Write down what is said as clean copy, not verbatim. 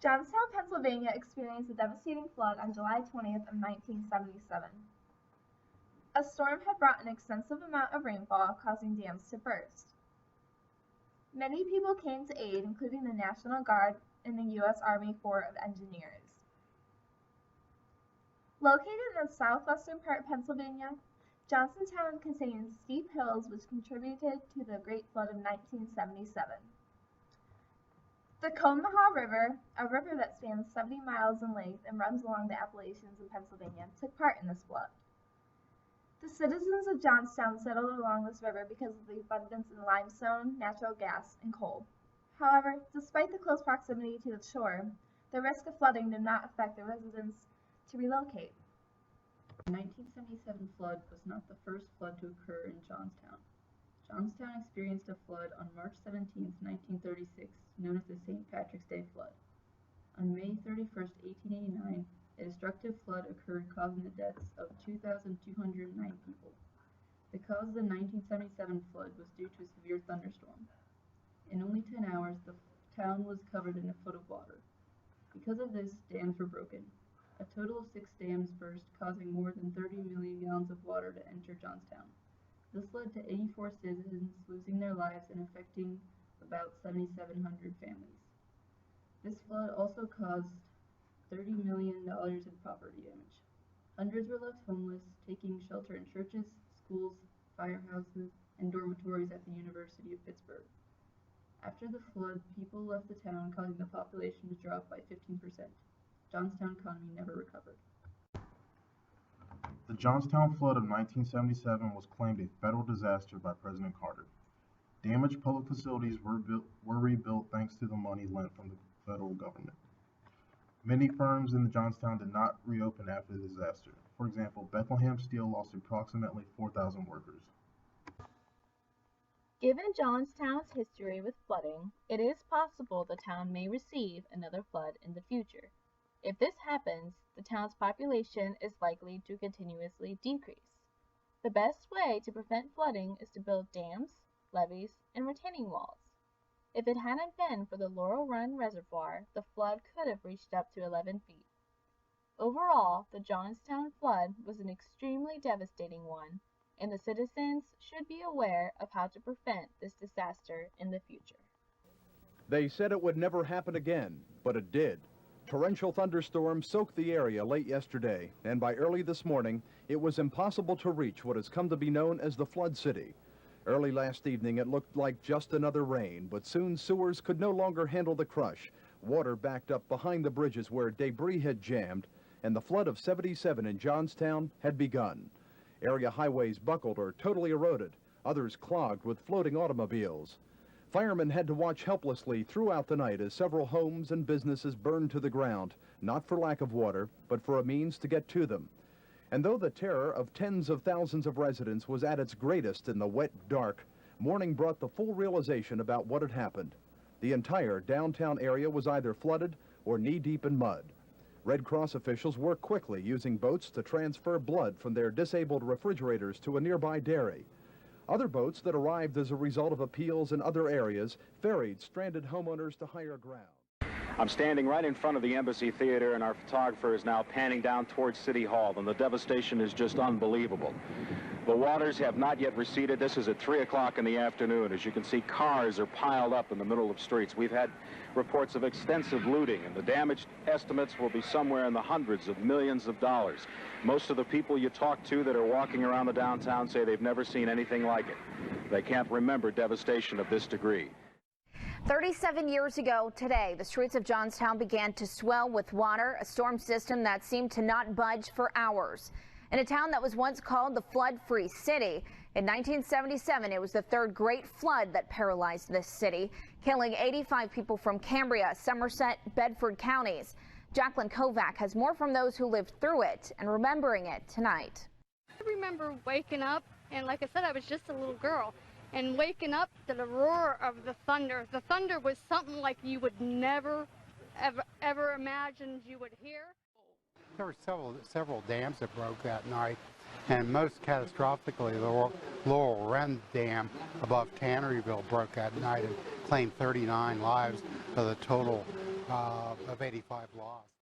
Johnstown, Pennsylvania experienced a devastating flood on July 20th of 1977. A storm had brought an extensive amount of rainfall, causing dams to burst. Many people came to aid, including the National Guard and the U.S. Army Corps of Engineers. Located in the southwestern part of Pennsylvania, Johnstown contains steep hills which contributed to the Great Flood of 1977. The Combahee River, a river that spans 70 miles in length and runs along the Appalachians in Pennsylvania, took part in this flood. The citizens of Johnstown settled along this river because of the abundance in limestone, natural gas, and coal. However, despite the close proximity to the shore, the risk of flooding did not affect the residents to relocate. The 1977 flood was not the first flood to occur in Johnstown. Johnstown experienced a flood on March 17, 1936, known as the St. Patrick's Day flood. On May 31, 1889, a destructive flood occurred, causing the deaths of 2,209 people. The cause of the 1977 flood was due to a severe thunderstorm. In only 10 hours, the town was covered in a foot of water. Because of this, dams were broken. A total of 6 dams burst, causing more than 30 million gallons of water to enter Johnstown. This led to 84 citizens losing their lives and affecting about 7,700 families. This flood also caused $30 million in property damage. Hundreds were left homeless, taking shelter in churches, schools, firehouses, and dormitories at the University of Pittsburgh. After the flood, people left the town, causing the population to drop by 15%. Johnstown economy never recovered. The Johnstown flood of 1977 was claimed a federal disaster by President Carter. Damaged public facilities were rebuilt thanks to the money lent from the federal government. Many firms in Johnstown did not reopen after the disaster. For example, Bethlehem Steel lost approximately 4,000 workers. Given Johnstown's history with flooding, it is possible the town may receive another flood in the future. If this happens, the town's population is likely to continuously decrease. The best way to prevent flooding is to build dams, levees, and retaining walls. If it hadn't been for the Laurel Run Reservoir, the flood could have reached up to 11 feet. Overall, the Johnstown flood was an extremely devastating one, and the citizens should be aware of how to prevent this disaster in the future. They said it would never happen again, but it did. Torrential thunderstorms soaked the area late yesterday, and by early this morning, it was impossible to reach what has come to be known as the Flood City. Early last evening, it looked like just another rain, but soon sewers could no longer handle the crush. Water backed up behind the bridges where debris had jammed, and the flood of '77 in Johnstown had begun. Area highways buckled or totally eroded, others clogged with floating automobiles. Firemen had to watch helplessly throughout the night as several homes and businesses burned to the ground, not for lack of water, but for a means to get to them. And though the terror of tens of thousands of residents was at its greatest in the wet dark, morning brought the full realization about what had happened. The entire downtown area was either flooded or knee-deep in mud. Red Cross officials worked quickly, using boats to transfer blood from their disabled refrigerators to a nearby dairy. Other boats that arrived as a result of appeals in other areas ferried stranded homeowners to higher ground. I'm standing right in front of the Embassy Theater, and our photographer is now panning down towards City Hall, and the devastation is just unbelievable. The waters have not yet receded. This is at 3 o'clock in the afternoon. As you can see, cars are piled up in the middle of streets. We've had reports of extensive looting, and the damage estimates will be somewhere in the hundreds of millions of dollars. Most of the people you talk to that are walking around the downtown say they've never seen anything like it. They can't remember devastation of this degree. 37 years ago today, the streets of Johnstown began to swell with water, a storm system that seemed to not budge for hours. In a town that was once called the flood-free city, in 1977, it was the third great flood that paralyzed this city, killing 85 people from Cambria, Somerset, Bedford counties. Jacqueline Kovac has more from those who lived through it and remembering it tonight. I remember waking up, and like I said, I was just a little girl, and waking up to the roar of the thunder. The thunder was something like you would never, ever imagine you would hear. There were several dams that broke that night, and most catastrophically, the Laurel Run Dam above Tanneryville broke that night and claimed 39 lives of the total of 85 lost.